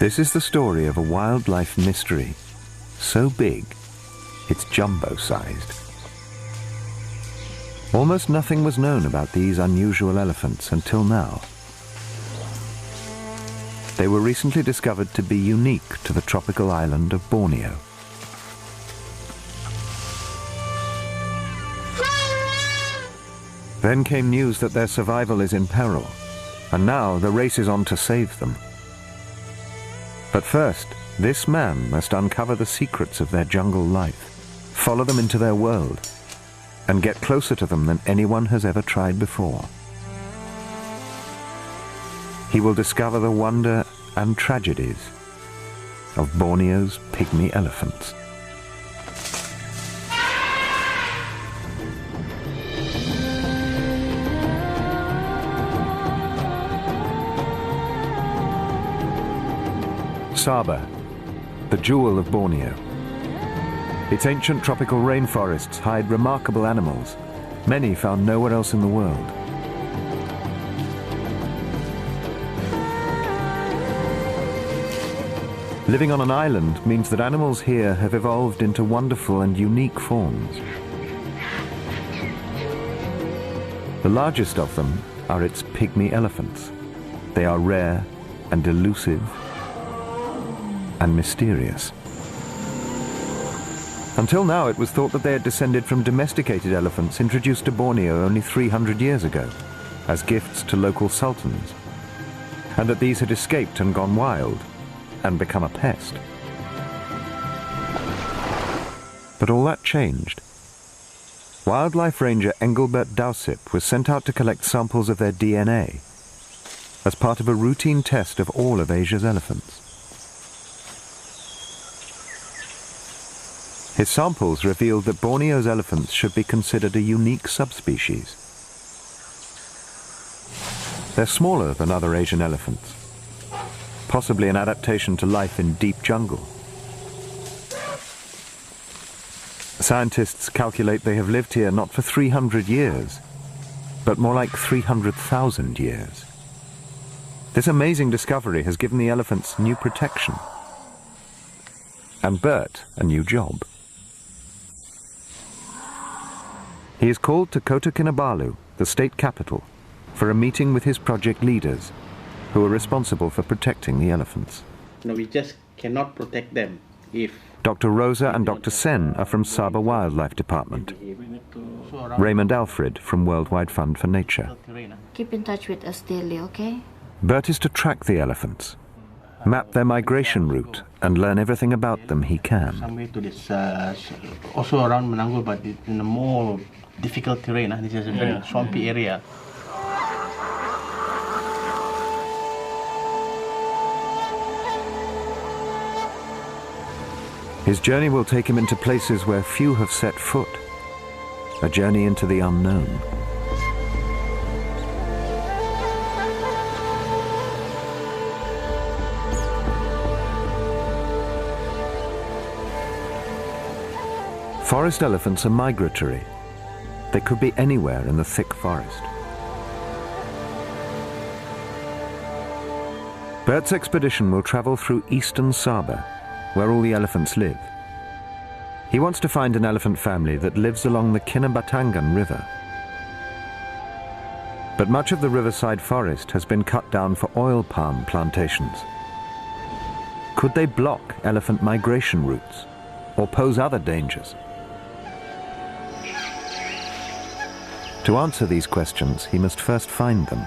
This is the story of a wildlife mystery so big it's jumbo-sized. Almost nothing was known about these unusual elephants until now. They were recently discovered to be unique to the tropical island of Borneo. Then came news that their survival is in peril, and now the race is on to save them. But first, this man must uncover the secrets of their jungle life, follow them into their world, and get closer to them than anyone has ever tried before. He will discover the wonder and tragedies of Borneo's pygmy elephants. Sabah, the jewel of Borneo. Its ancient tropical rainforests hide remarkable animals, many found nowhere else in the world. Living on an island means that animals here have evolved into wonderful and unique forms. The largest of them are its pygmy elephants. They are rare and elusive and mysterious. Until now, it was thought that they had descended from domesticated elephants introduced to Borneo only 300 years ago as gifts to local sultans, and that these had escaped and gone wild and become a pest. But all that changed. Wildlife ranger Engelbert Dausip was sent out to collect samples of their DNA as part of a routine test of all of Asia's elephants. His samples revealed that Borneo's elephants should be considered a unique subspecies. They're smaller than other Asian elephants, possibly an adaptation to life in deep jungle. Scientists calculate they have lived here not for 300 years, but more like 300,000 years. This amazing discovery has given the elephants new protection, and Bert a new job. He is called to Kota Kinabalu, the state capital, for a meeting with his project leaders, who are responsible for protecting the elephants. No, we just cannot protect them if... Dr. Rosa and Dr. Sen are from Sabah Wildlife Department. Raymond Alfred from Worldwide Fund for Nature. Keep in touch with us daily, okay? Bert is to track the elephants, map their migration route, and learn everything about them he can. Some way to this, also around Menanggul, but in a more difficult terrain. This is a very swampy area. His journey will take him into places where few have set foot, a journey into the unknown. Forest elephants are migratory. They could be anywhere in the thick forest. Bert's expedition will travel through eastern Sabah, where all the elephants live. He wants to find an elephant family that lives along the Kinabatangan River. But much of the riverside forest has been cut down for oil palm plantations. Could they block elephant migration routes or pose other dangers? To answer these questions, he must first find them.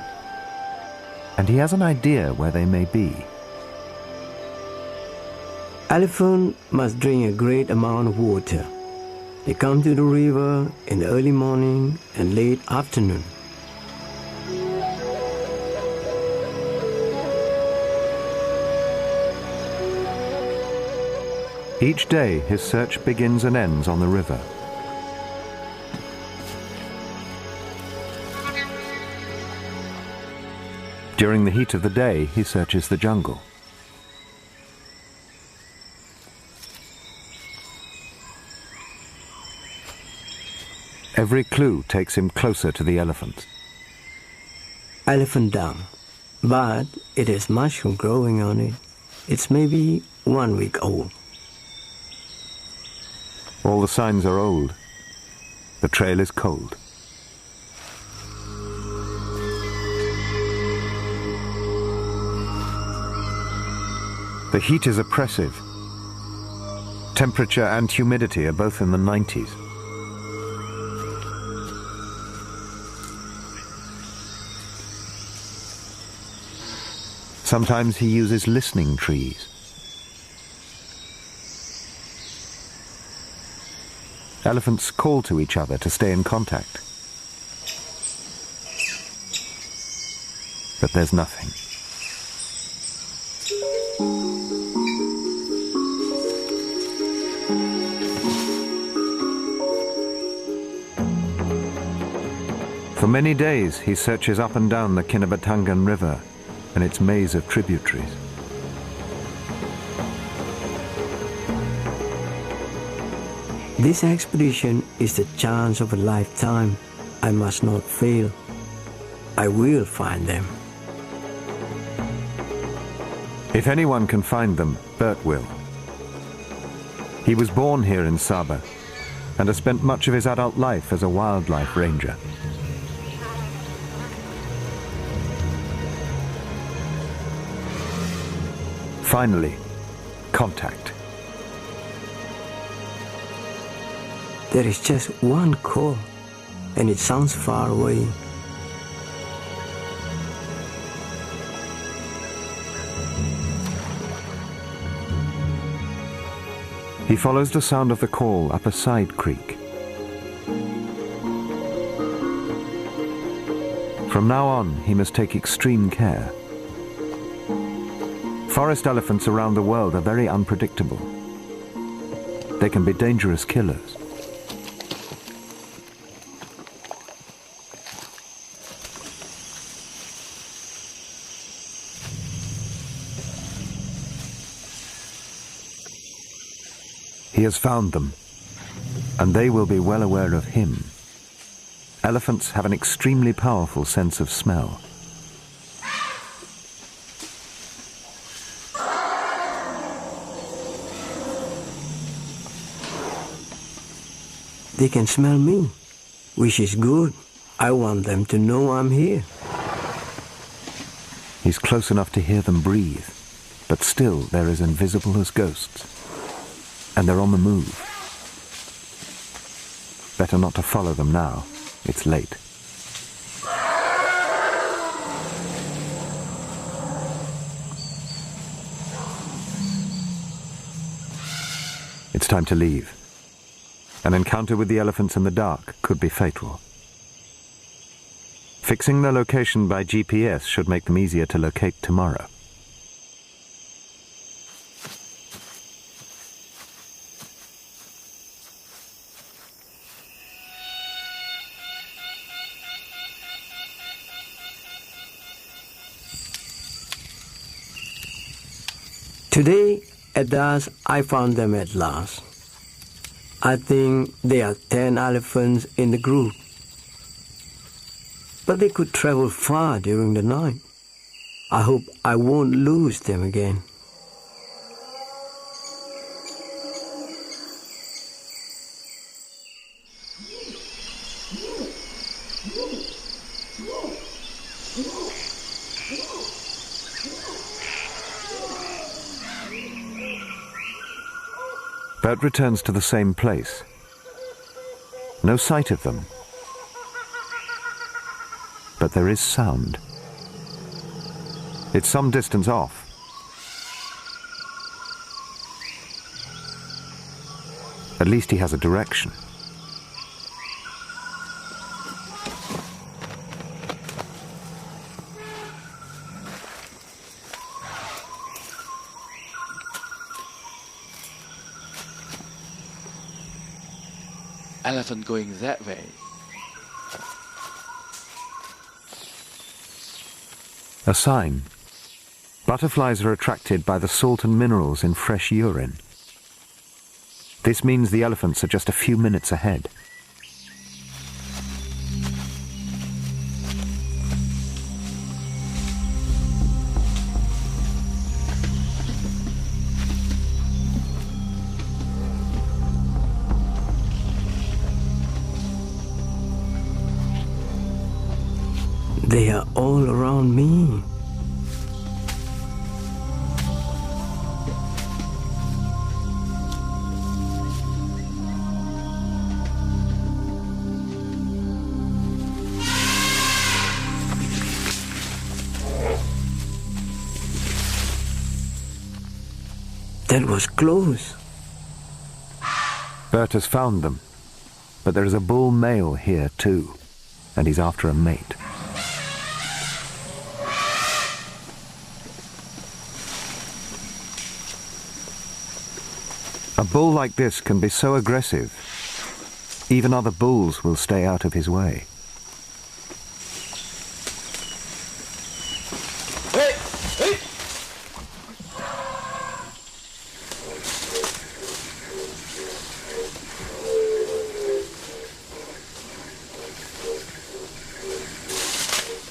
And he has an idea where they may be. Elephants must drink a great amount of water. They come to the river in the early morning and late afternoon. Each day, his search begins and ends on the river. During the heat of the day, he searches the jungle. Every clue takes him closer to the elephant. Elephant dung, but it is mushroom growing on it. It's maybe 1 week old. All the signs are old. The trail is cold. The heat is oppressive. Temperature and humidity are both in the 90s. Sometimes he uses listening trees. Elephants call to each other to stay in contact. But there's nothing. For many days he searches up and down the Kinabatangan River and its maze of tributaries. This expedition is the chance of a lifetime. I must not fail. I will find them. If anyone can find them, Bert will. He was born here in Sabah and has spent much of his adult life as a wildlife ranger. Finally, contact. There is just one call, and it sounds far away. He follows the sound of the call up a side creek. From now on, he must take extreme care. Forest elephants around the world are very unpredictable. They can be dangerous killers. He has found them, and they will be well aware of him. Elephants have an extremely powerful sense of smell. They can smell me, which is good. I want them to know I'm here. He's close enough to hear them breathe, but still they're as invisible as ghosts. And they're on the move. Better not to follow them now. It's late. It's time to leave. An encounter with the elephants in the dark could be fatal. Fixing their location by GPS should make them easier to locate tomorrow. Today, at dusk, I found them at last. I think there are 10 elephants in the group. But they could travel far during the night. I hope I won't lose them again. Bert returns to the same place. No sight of them. But there is sound. It's some distance off. At least he has a direction. Elephant going that way. A sign. Butterflies are attracted by the salt and minerals in fresh urine. This means the elephants are just a few minutes ahead. They are all around me. That was close. Bert has found them, but there is a bull male here too, and he's after a mate. A bull like this can be so aggressive, even other bulls will stay out of his way.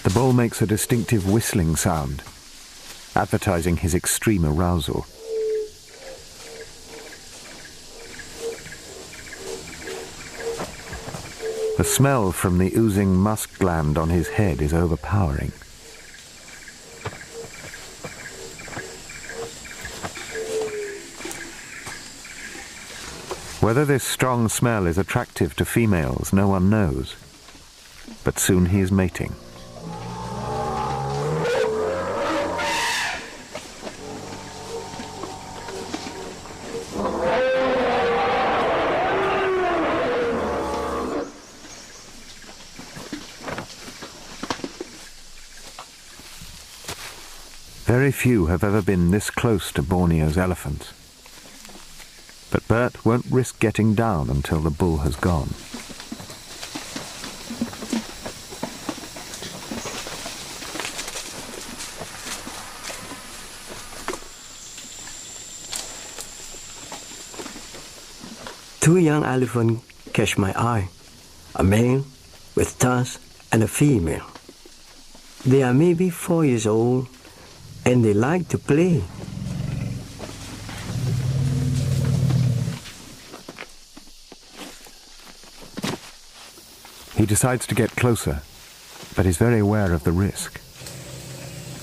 The bull makes a distinctive whistling sound, advertising his extreme arousal. The smell from the oozing musk gland on his head is overpowering. Whether this strong smell is attractive to females, no one knows. But soon he is mating. Very few have ever been this close to Borneo's elephants. But Bert won't risk getting down until the bull has gone. Two young elephants catch my eye, a male with tusks and a female. They are maybe 4 years old and they like to play. He decides to get closer, but is very aware of the risk.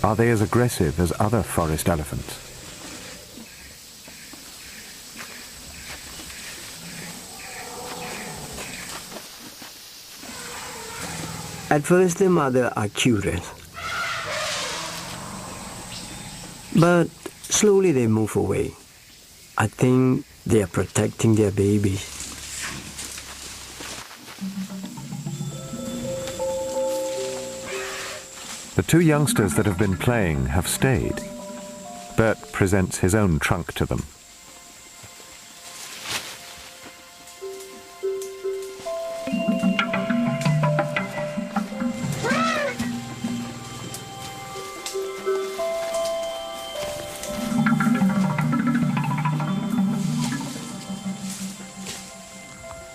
Are they as aggressive as other forest elephants? At first the mother are curious, but slowly they move away. I think they are protecting their babies. The two youngsters that have been playing have stayed. Bert presents his own trunk to them.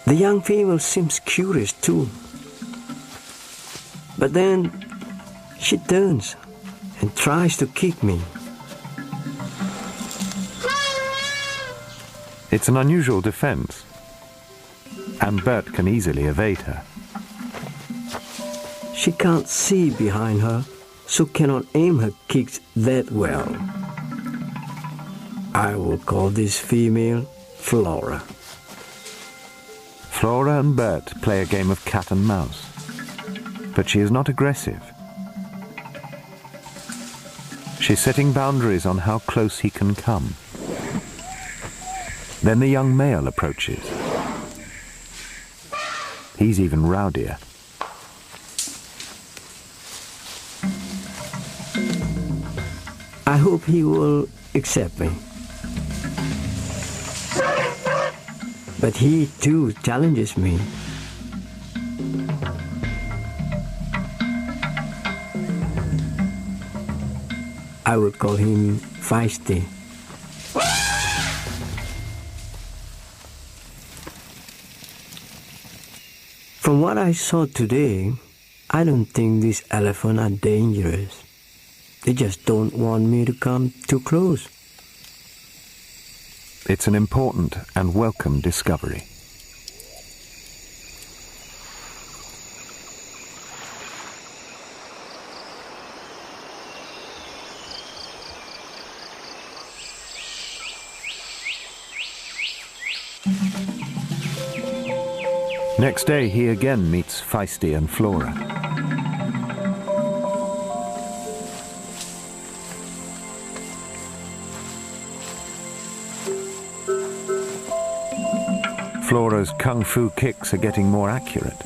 The young female seems curious too. But then she turns and tries to kick me. It's an unusual defense, and Bert can easily evade her. She can't see behind her, so cannot aim her kicks that well. I will call this female Flora. Flora and Bert play a game of cat and mouse, but she is not aggressive. She's setting boundaries on how close he can come. Then the young male approaches. He's even rowdier. I hope he will accept me. But he too challenges me. I would call him feisty. From what I saw today, I don't think these elephants are dangerous. They just don't want me to come too close. It's an important and welcome discovery. Next day, he again meets Feisty and Flora. Flora's kung fu kicks are getting more accurate.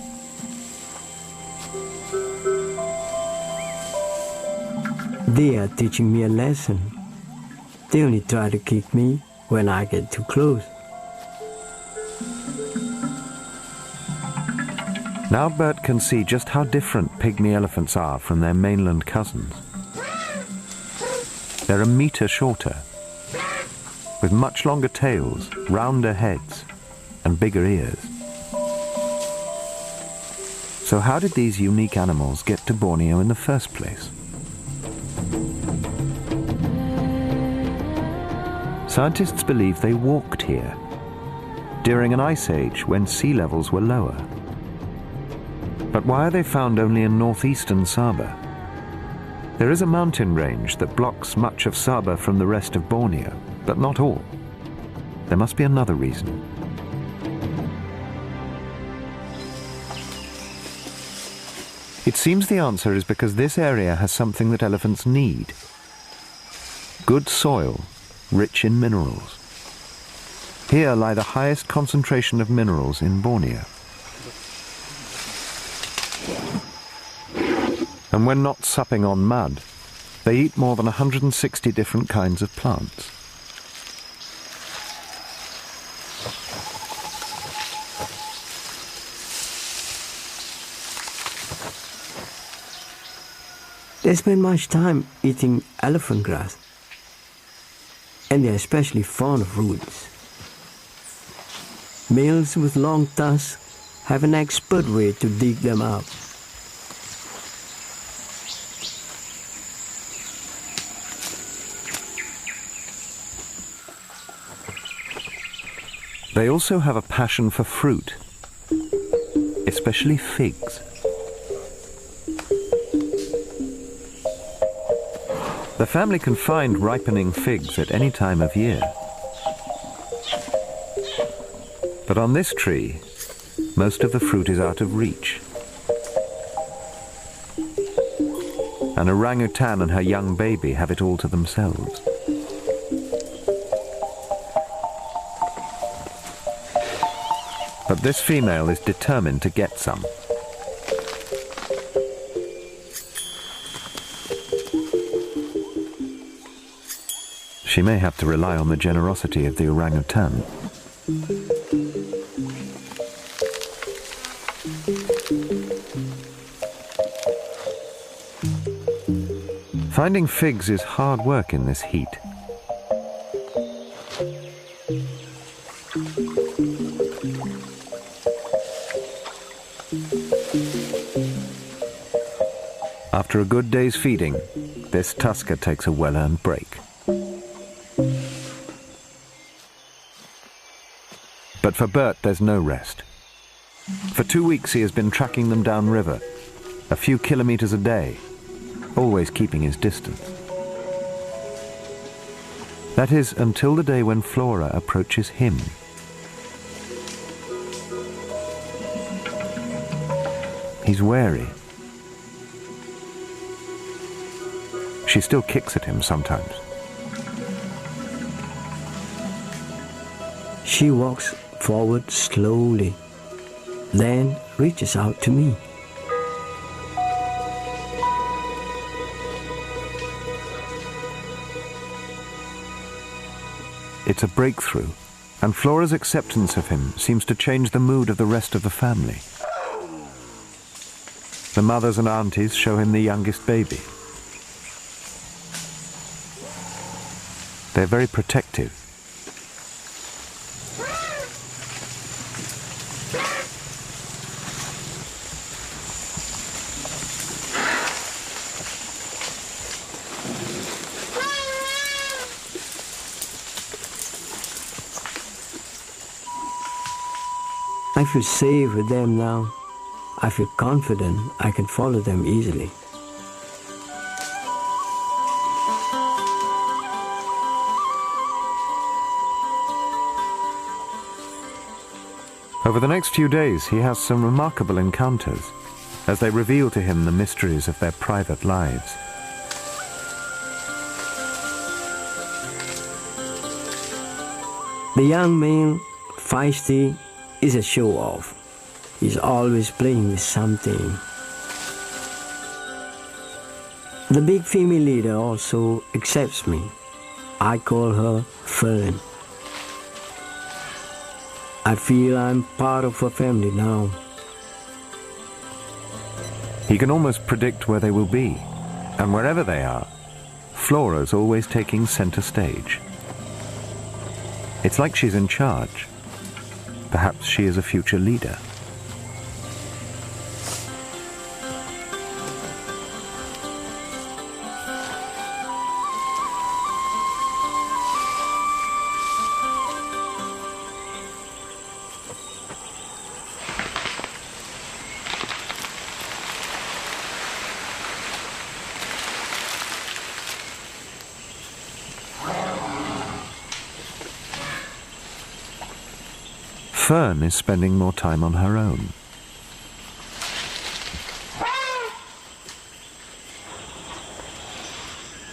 They are teaching me a lesson. They only try to kick me when I get too close. Now Bert can see just how different pygmy elephants are from their mainland cousins. They're a metre shorter, with much longer tails, rounder heads, and bigger ears. So how did these unique animals get to Borneo in the first place? Scientists believe they walked here during an ice age when sea levels were lower. But why are they found only in northeastern Sabah? There is a mountain range that blocks much of Sabah from the rest of Borneo, but not all. There must be another reason. It seems the answer is because this area has something that elephants need: good soil, rich in minerals. Here lie the highest concentration of minerals in Borneo. And when not supping on mud, they eat more than 160 different kinds of plants. They spend much time eating elephant grass, and they're especially fond of roots. Males with long tusks have an expert way to dig them out. They also have a passion for fruit, especially figs. The family can find ripening figs at any time of year. But on this tree, most of the fruit is out of reach. An orangutan and her young baby have it all to themselves. But this female is determined to get some. She may have to rely on the generosity of the orangutan. Finding figs is hard work in this heat. After a good day's feeding, this tusker takes a well-earned break. But for Bert, there's no rest. For 2 weeks he has been tracking them downriver, a few kilometers a day, always keeping his distance. That is, until the day when Flora approaches him. He's wary. She still kicks at him sometimes. She walks forward slowly, then reaches out to me. It's a breakthrough, and Flora's acceptance of him seems to change the mood of the rest of the family. The mothers and aunties show him the youngest baby. They're very protective. I feel safe with them now. I feel confident I can follow them easily. Over the next few days, he has some remarkable encounters as they reveal to him the mysteries of their private lives. The young man, feisty, is a show-off. He's always playing with something. The big female leader also accepts me. I call her Fern. I feel I'm part of her family now. He can almost predict where they will be, and wherever they are, Flora's always taking center stage. It's like she's in charge. Perhaps she is a future leader. Fern is spending more time on her own.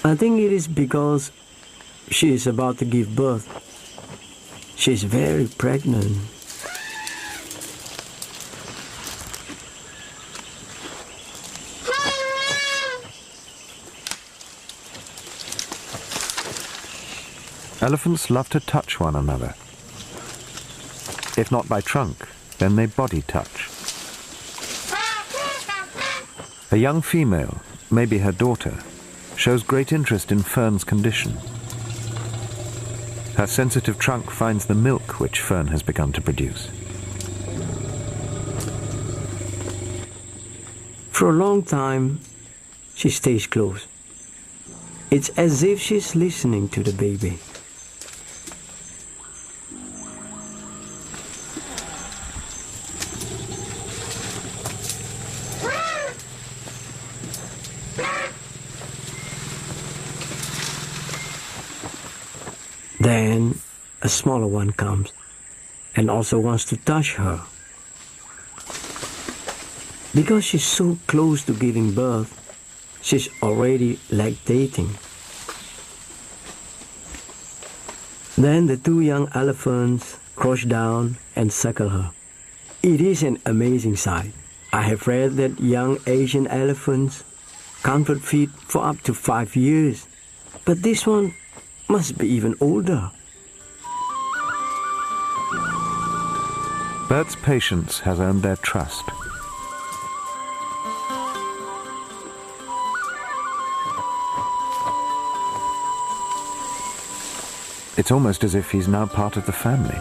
I think it is because she is about to give birth. She's very pregnant. Elephants love to touch one another. If not by trunk, then they body touch. A young female, maybe her daughter, shows great interest in Fern's condition. Her sensitive trunk finds the milk which Fern has begun to produce. For a long time, she stays close. It's as if she's listening to the baby. Then a smaller one comes and also wants to touch her. Because she's so close to giving birth, she's already lactating. Then the two young elephants crouch down and suckle her. It is an amazing sight. I have read that young Asian elephants can't feed for up to 5 years, but this one must be even older. Bert's patience has earned their trust. It's almost as if he's now part of the family.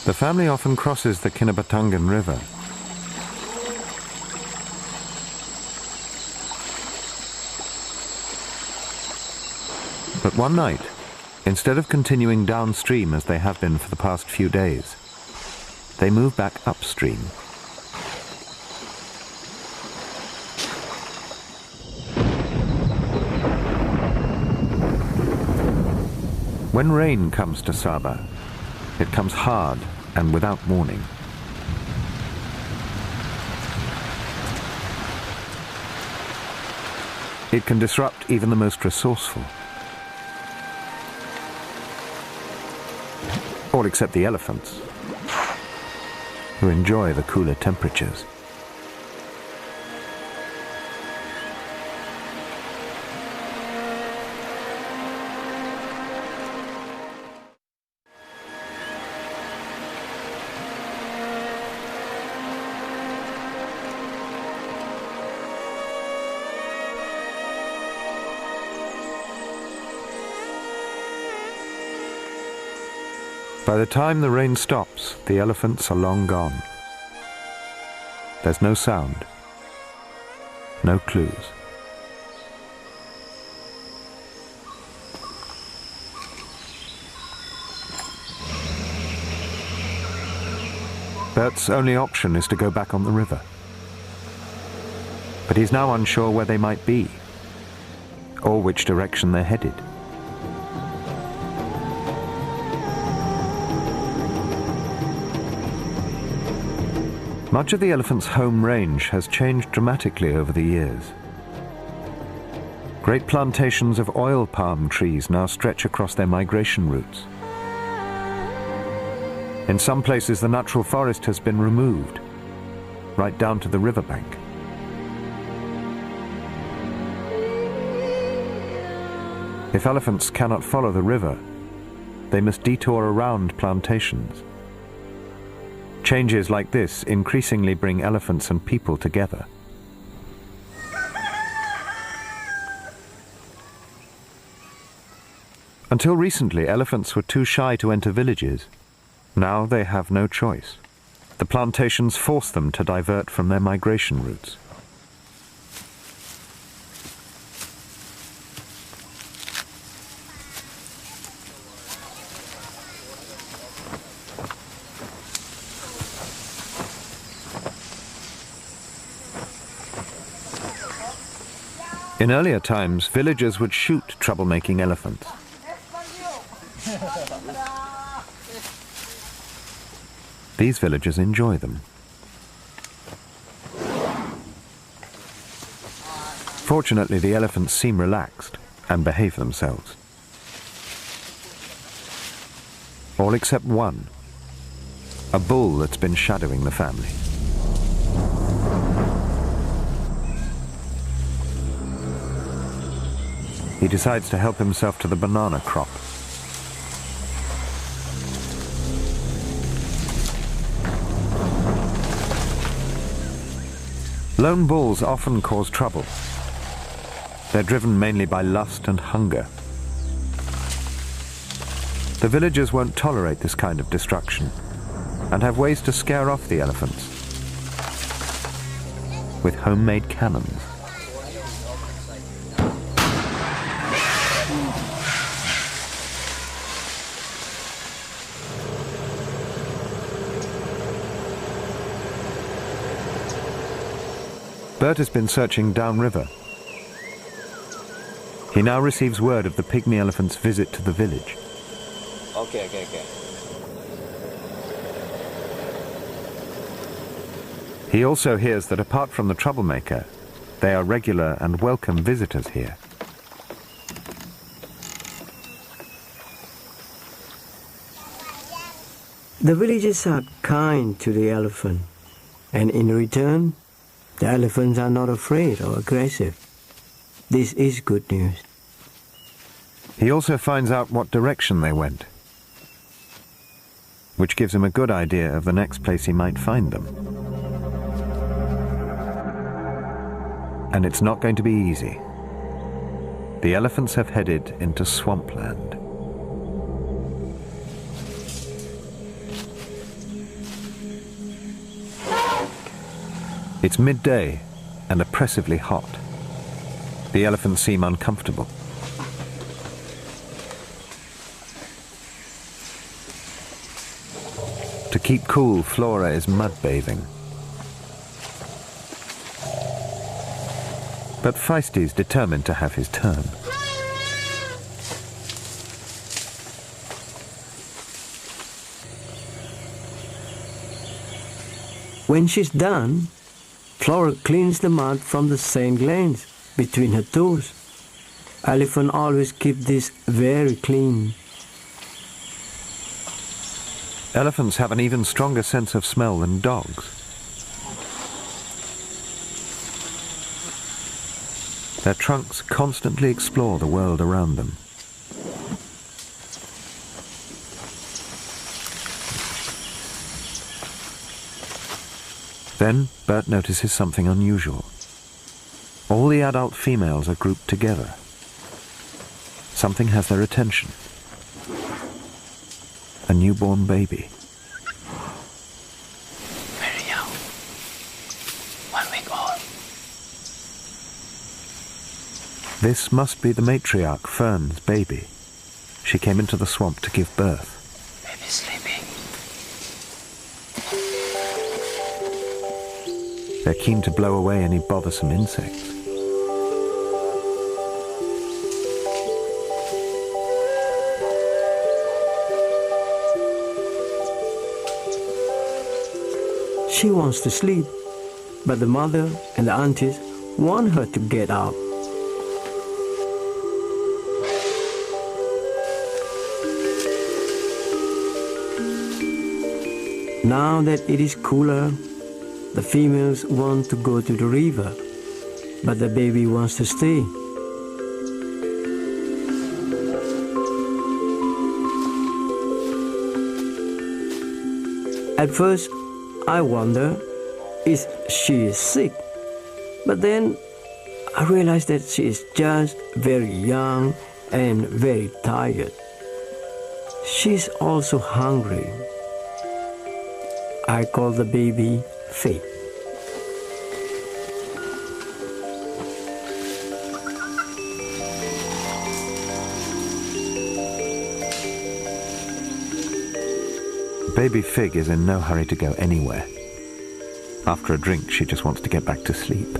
The family often crosses the Kinabatangan River. But one night, instead of continuing downstream as they have been for the past few days, they move back upstream. When rain comes to Sabah, it comes hard and without warning. It can disrupt even the most resourceful. All except the elephants, who enjoy the cooler temperatures. By the time the rain stops, the elephants are long gone. There's no sound, no clues. Bert's only option is to go back on the river. But he's now unsure where they might be, or which direction they're headed. Much of the elephant's home range has changed dramatically over the years. Great plantations of oil palm trees now stretch across their migration routes. In some places, the natural forest has been removed, right down to the riverbank. If elephants cannot follow the river, they must detour around plantations. Changes like this increasingly bring elephants and people together. Until recently, elephants were too shy to enter villages. Now they have no choice. The plantations force them to divert from their migration routes. In earlier times, villagers would shoot troublemaking elephants. These villagers enjoy them. Fortunately, the elephants seem relaxed and behave themselves. All except one, a bull that's been shadowing the family. He decides to help himself to the banana crop. Lone bulls often cause trouble. They're driven mainly by lust and hunger. The villagers won't tolerate this kind of destruction and have ways to scare off the elephants with homemade cannons. Bert has been searching downriver. He now receives word of the pygmy elephant's visit to the village. Okay. He also hears that apart from the troublemaker, they are regular and welcome visitors here. The villagers are kind to the elephant, and in return, the elephants are not afraid or aggressive. This is good news. He also finds out what direction they went, which gives him a good idea of the next place he might find them. And it's not going to be easy. The elephants have headed into swampland. It's midday and oppressively hot. The elephants seem uncomfortable. To keep cool, Flora is mud bathing. But Feisty's determined to have his turn. When she's done, Flora cleans the mud from the sand glands between her toes. Elephants always keep this very clean. Elephants have an even stronger sense of smell than dogs. Their trunks constantly explore the world around them. Then Bert notices something unusual. All the adult females are grouped together. Something has their attention. A newborn baby. Very young. 1 week old. This must be the matriarch, Fern's baby. She came into the swamp to give birth. Baby's sleeping. They're keen to blow away any bothersome insects. She wants to sleep, but the mother and the aunties want her to get up. Now that it is cooler, the females want to go to the river, but the baby wants to stay. At first, I wonder if she is sick, but then I realize that she is just very young and very tired. She's also hungry. I call the baby Faith. Baby Fig is in no hurry to go anywhere. After a drink, she just wants to get back to sleep.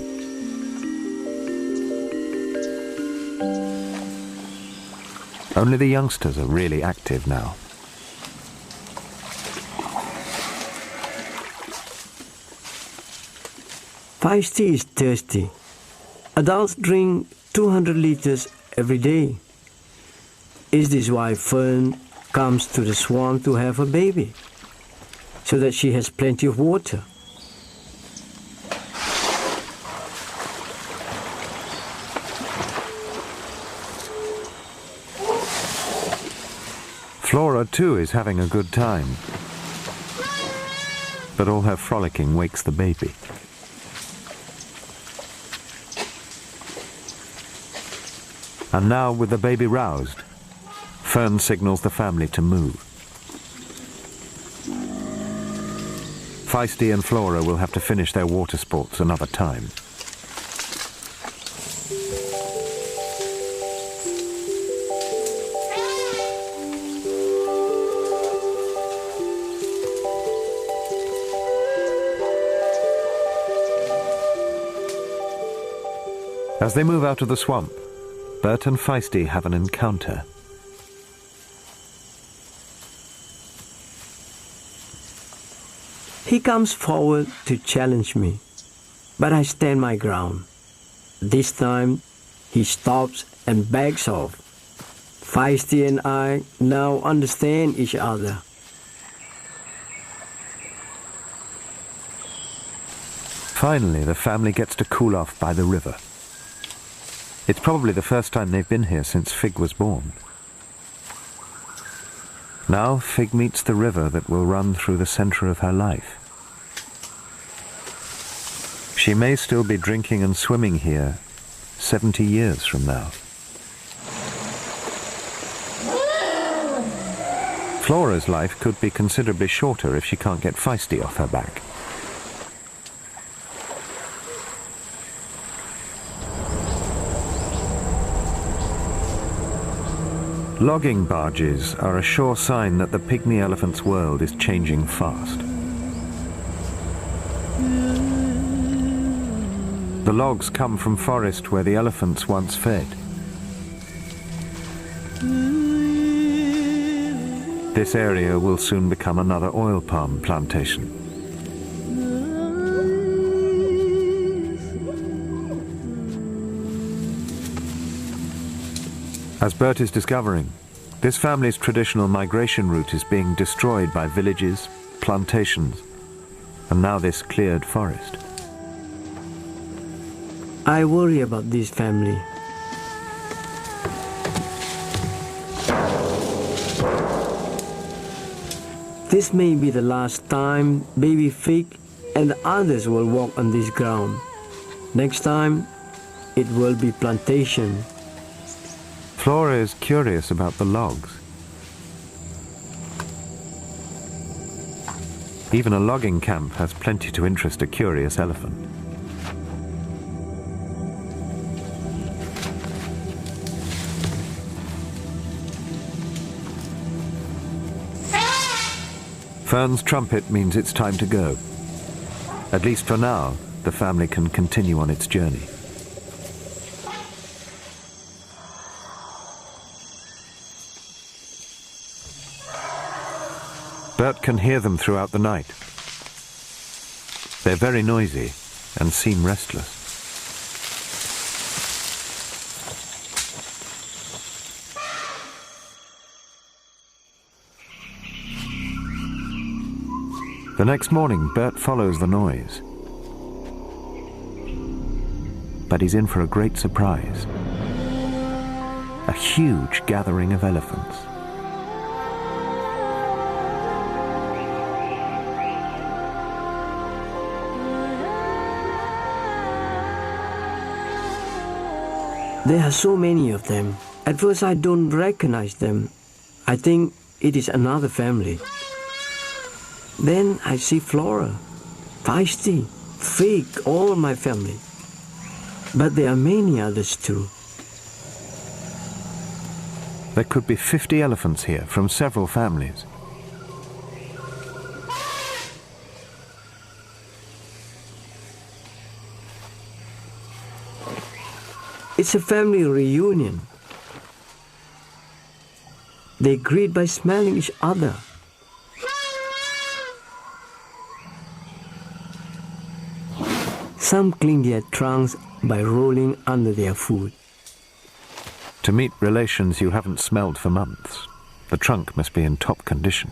Only the youngsters are really active now. Feisty is thirsty. Adults drink 200 liters every day. Is this why Fern comes to the swamp to have a baby? So that she has plenty of water. Flora too is having a good time. But all her frolicking wakes the baby. And now, with the baby roused, Fern signals the family to move. Feisty and Flora will have to finish their water sports another time. As they move out of the swamp, Bert and Feisty have an encounter. He comes forward to challenge me, but I stand my ground. This time, he stops and backs off. Feisty and I now understand each other. Finally, the family gets to cool off by the river. It's probably the first time they've been here since Fig was born. Now Fig meets the river that will run through the center of her life. She may still be drinking and swimming here 70 years from now. Flora's life could be considerably shorter if she can't get Feisty off her back. Logging barges are a sure sign that the pygmy elephant's world is changing fast. The logs come from forest where the elephants once fed. This area will soon become another oil palm plantation. As Bert is discovering, this family's traditional migration route is being destroyed by villages, plantations, and now this cleared forest. I worry about this family. This may be the last time baby Fig and the others will walk on this ground. Next time, it will be plantation. Flora is curious about the logs. Even a logging camp has plenty to interest a curious elephant. Fern's trumpet means it's time to go. At least for now, the family can continue on its journey. Bert can hear them throughout the night. They're very noisy and seem restless. The next morning, Bert follows the noise. But he's in for a great surprise. A huge gathering of elephants. There are so many of them. At first I don't recognize them. I think it is another family. Then I see Flora, Feisty, Fig, all my family. But there are many others too. There could be 50 elephants here from several families. It's a family reunion. They greet by smelling each other. Some clean their trunks by rolling under their food. To meet relations you haven't smelled for months, the trunk must be in top condition.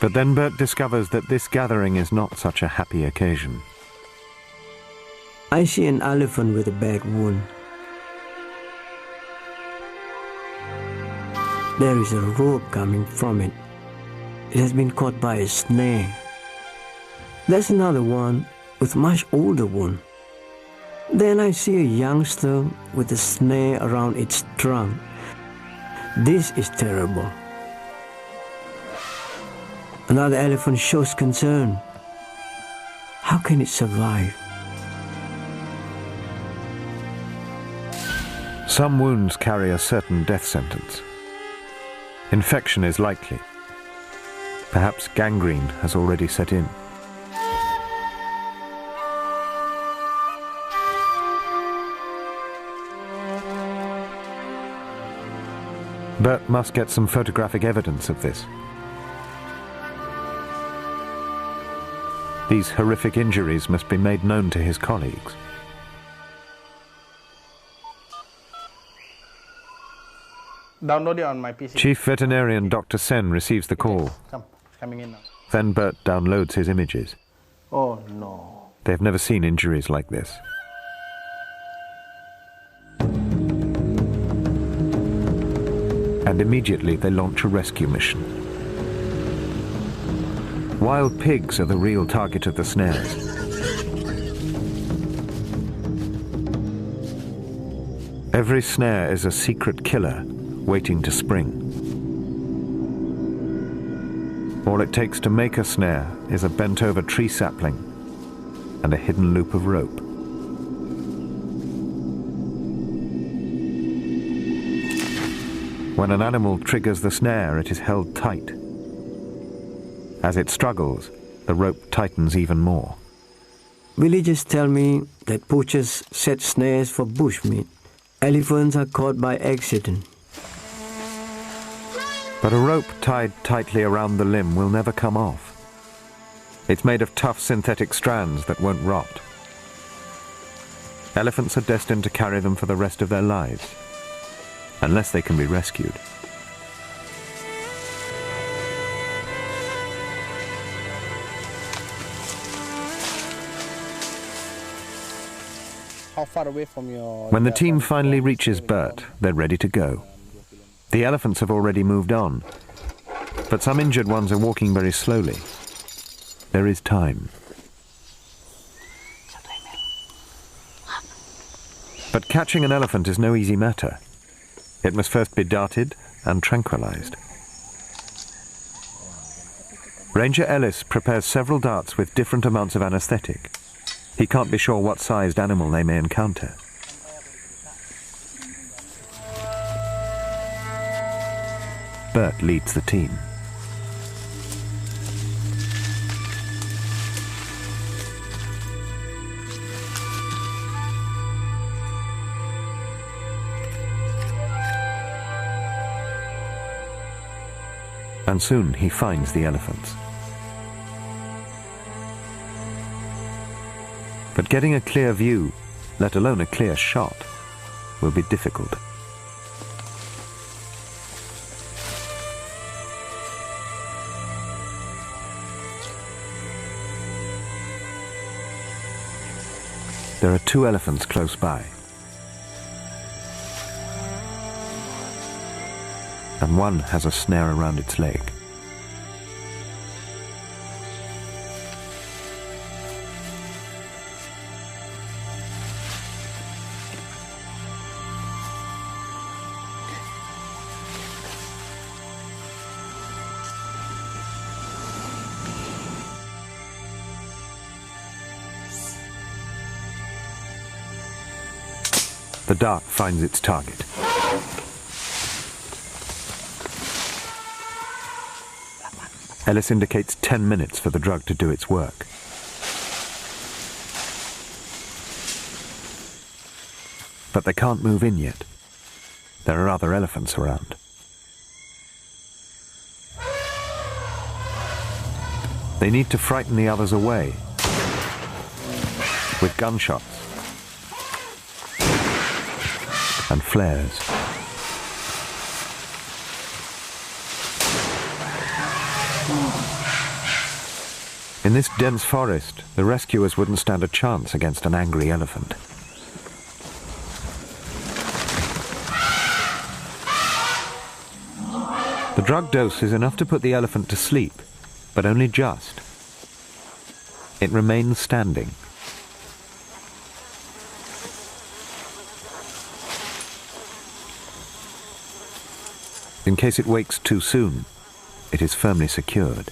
But then Bert discovers that this gathering is not such a happy occasion. I see an elephant with a bad wound. There is a rope coming from it. It has been caught by a snare. There's another one with much older wound. Then I see a youngster with a snare around its trunk. This is terrible. Another elephant shows concern. How can it survive? Some wounds carry a certain death sentence. Infection is likely. Perhaps gangrene has already set in. Bert must get some photographic evidence of this. These horrific injuries must be made known to his colleagues. Download it on my PC. Chief Veterinarian Dr. Sen receives the call. Coming in now. Then Bert downloads his images. Oh no. They've never seen injuries like this. And immediately they launch a rescue mission. Wild pigs are the real target of the snares. Every snare is a secret killer waiting to spring. All it takes to make a snare is a bent-over tree sapling and a hidden loop of rope. When an animal triggers the snare, it is held tight. As it struggles, the rope tightens even more. Villagers tell me that poachers set snares for bushmeat. Elephants are caught by accident. But a rope tied tightly around the limb will never come off. It's made of tough synthetic strands that won't rot. Elephants are destined to carry them for the rest of their lives, unless they can be rescued. How far away from your... When the team finally reaches Bert, they're ready to go. The elephants have already moved on, but some injured ones are walking very slowly. There is time. But catching an elephant is no easy matter. It must first be darted and tranquilized. Ranger Ellis prepares several darts with different amounts of anesthetic. He can't be sure what sized animal they may encounter. Bert leads the team. And soon he finds the elephants. But getting a clear view, let alone a clear shot, will be difficult. There are 2 elephants close by, and one has a snare around its leg. The dart finds its target. Ellis indicates 10 minutes for the drug to do its work. But they can't move in yet. There are other elephants around. They need to frighten the others away with gunshots and flares. In this dense forest, the rescuers wouldn't stand a chance against an angry elephant. The drug dose is enough to put the elephant to sleep, but only just. It remains standing. In case it wakes too soon, it is firmly secured.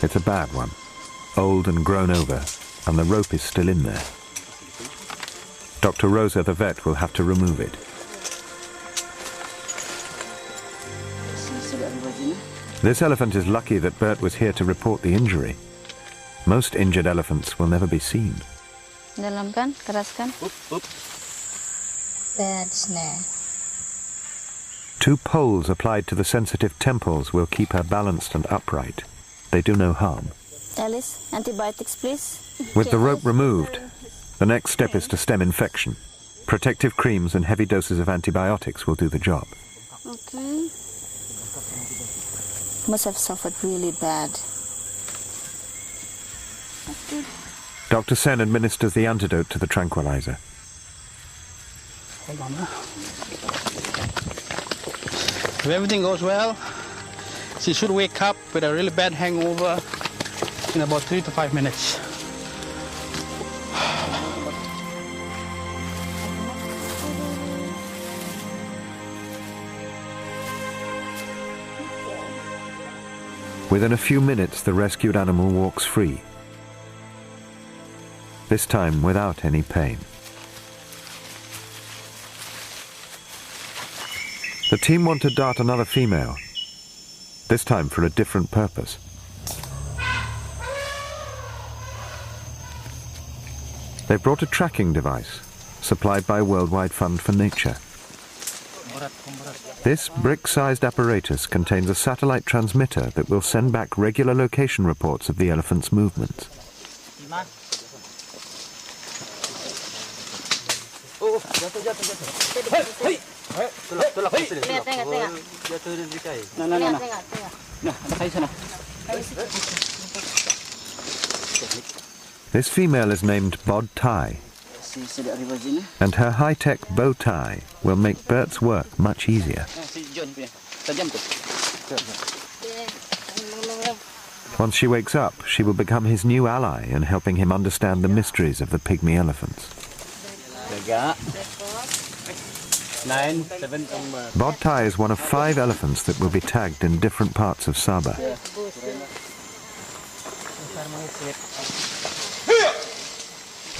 It's a bad one, old and grown over, and the rope is still in there. Dr. Rosa, the vet, will have to remove it. This elephant is lucky that Bert was here to report the injury. Most injured elephants will never be seen. Dalam kan, keras kan? Bad snare. 2 poles applied to the sensitive temples will keep her balanced and upright. They do no harm. Alice, antibiotics please. With the rope removed, the next step is to stem infection. Protective creams and heavy doses of antibiotics will do the job. Okay. Must have suffered really bad. Dr. Sen administers the antidote to the tranquilizer. Hold on. If everything goes well, she should wake up with a really bad hangover in about 3 to 5 minutes. Within a few minutes, the rescued animal walks free. This time without any pain. The team want to dart another female, this time for a different purpose. They've brought a tracking device, supplied by Worldwide Fund for Nature. This brick-sized apparatus contains a satellite transmitter that will send back regular location reports of the elephant's movements. This female is named Bod Tai, and her high-tech bow tie will make Bert's work much easier. Once she wakes up, she will become his new ally in helping him understand the mysteries of the pygmy elephants. Bod Tai is one of 5 elephants that will be tagged in different parts of Sabah.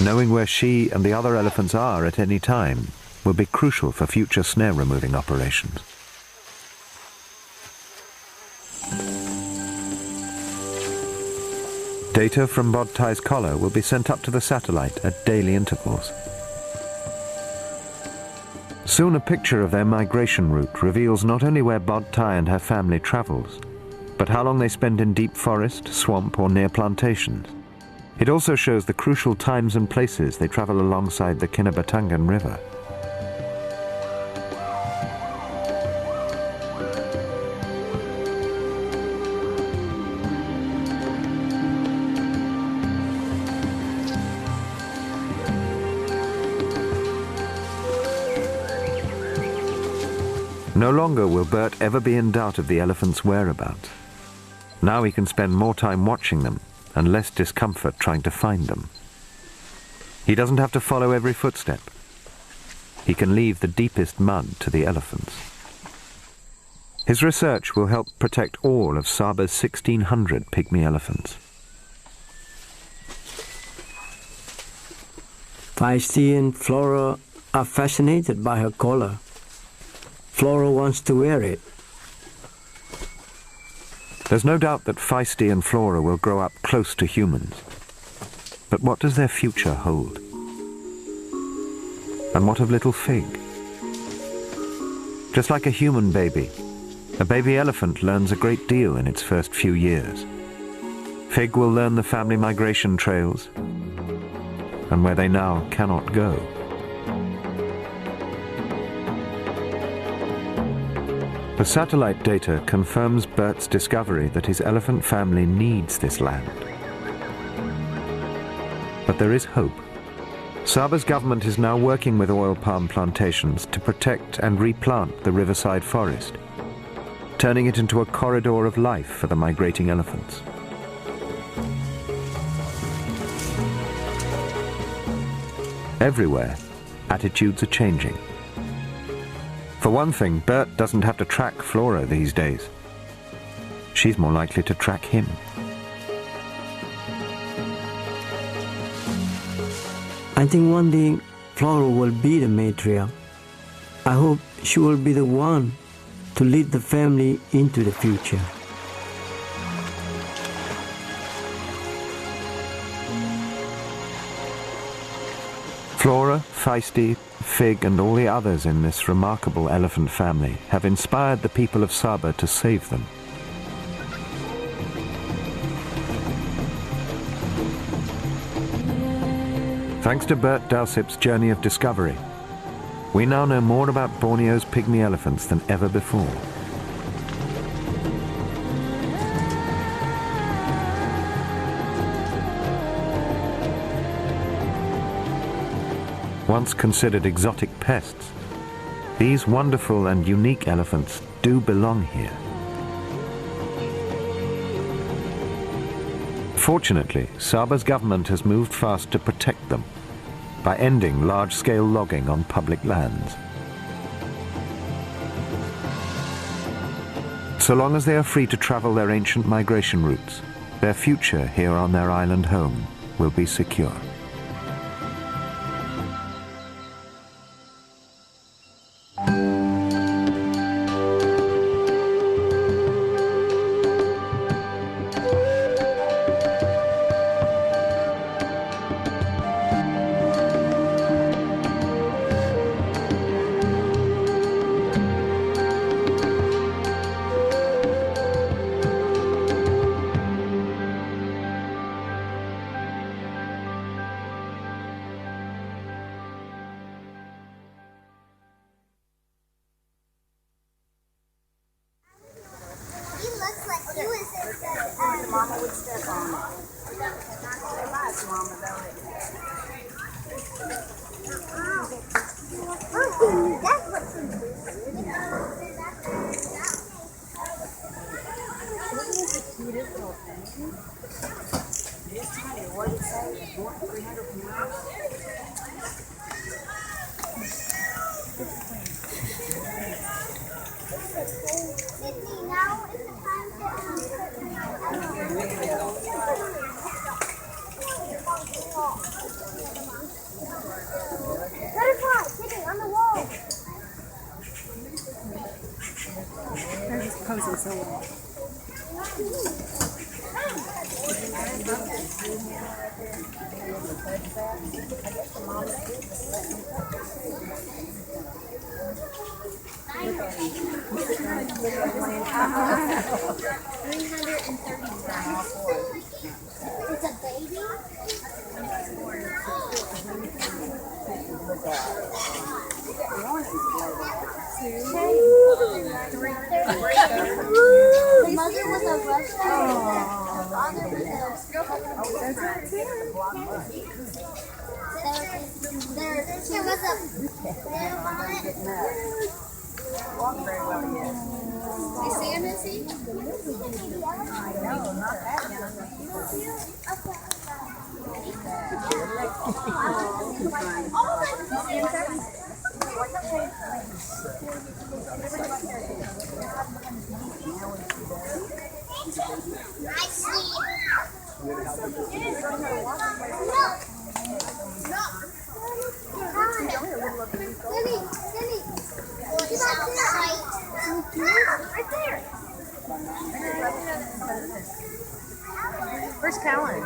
Knowing where she and the other elephants are at any time will be crucial for future snare removing operations. Data from Bodtai's collar will be sent up to the satellite at daily intervals. Soon a picture of their migration route reveals not only where Bodtai and her family travels, but how long they spend in deep forest, swamp or near plantations. It also shows the crucial times and places they travel alongside the Kinabatangan River. No longer will Bert ever be in doubt of the elephant's whereabouts. Now he can spend more time watching them and less discomfort trying to find them. He doesn't have to follow every footstep. He can leave the deepest mud to the elephants. His research will help protect all of Saba's 1,600 pygmy elephants. Feisty and Flora are fascinated by her collar. Flora wants to wear it. There's no doubt that Feisty and Flora will grow up close to humans. But what does their future hold? And what of little Fig? Just like a human baby, a baby elephant learns a great deal in its first few years. Fig will learn the family migration trails and where they now cannot go. The satellite data confirms Bert's discovery that his elephant family needs this land. But there is hope. Saba's government is now working with oil palm plantations to protect and replant the riverside forest, turning it into a corridor of life for the migrating elephants. Everywhere, attitudes are changing. For one thing, Bert doesn't have to track Flora these days. She's more likely to track him. I think one day Flora will be the matriarch. I hope she will be the one to lead the family into the future. Flora, Feisty, Fig and all the others in this remarkable elephant family have inspired the people of Saba to save them. Thanks to Bert Dowsip's journey of discovery, we now know more about Borneo's pygmy elephants than ever before. Once considered exotic pests, these wonderful and unique elephants do belong here. Fortunately, Saba's government has moved fast to protect them by ending large-scale logging on public lands. So long as they are free to travel their ancient migration routes, their future here on their island home will be secure. It's a baby? The mother was a Russian and the father You see him, Missy? Where's Callan?